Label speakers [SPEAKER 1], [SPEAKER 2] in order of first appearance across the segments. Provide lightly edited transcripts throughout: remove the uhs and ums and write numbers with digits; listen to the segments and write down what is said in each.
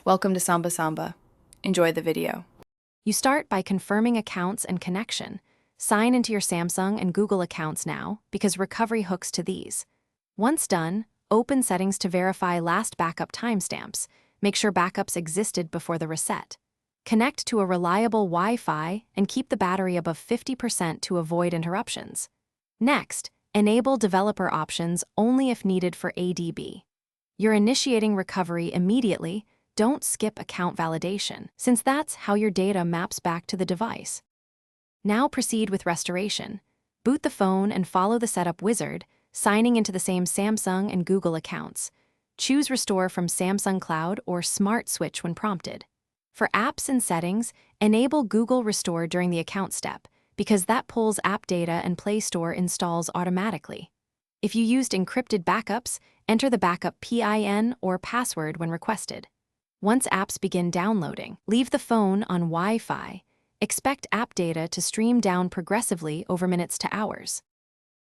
[SPEAKER 1] Welcome to Samba Samba. Enjoy the video.
[SPEAKER 2] You start by confirming accounts and connection. Sign into your Samsung and Google accounts now because recovery hooks to these. Once done, open settings to verify last backup timestamps. Make sure backups existed before the reset. Connect to a reliable Wi-Fi and keep the battery above 50% to avoid interruptions. Next, enable developer options only if needed for ADB. You're initiating recovery immediately. Don't skip account validation, since that's how your data maps back to the device. Now proceed with restoration. Boot the phone and follow the setup wizard, signing into the same Samsung and Google accounts. Choose Restore from Samsung Cloud or Smart Switch when prompted. For apps and settings, enable Google Restore during the account step, because that pulls app data and Play Store installs automatically. If you used encrypted backups, enter the backup PIN or password when requested. Once apps begin downloading, leave the phone on Wi-Fi. Expect app data to stream down progressively over minutes to hours.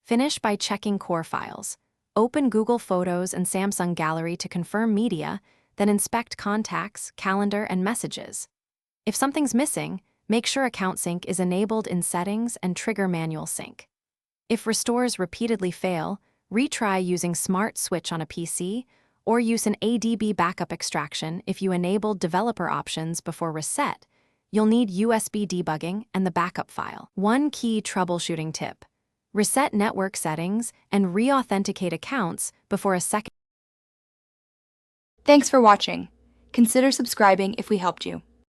[SPEAKER 2] Finish by checking core files. Open Google Photos and Samsung Gallery to confirm media, then inspect contacts, calendar, and messages. If something's missing, make sure Account Sync is enabled in Settings and trigger Manual Sync. If restores repeatedly fail, retry using Smart Switch on a PC, or use an ADB backup extraction if you enabled developer options before reset. You'll need USB debugging and the backup file. One key troubleshooting tip: reset network settings and re-authenticate accounts before a second.
[SPEAKER 3] Thanks for watching. Consider subscribing if we helped you.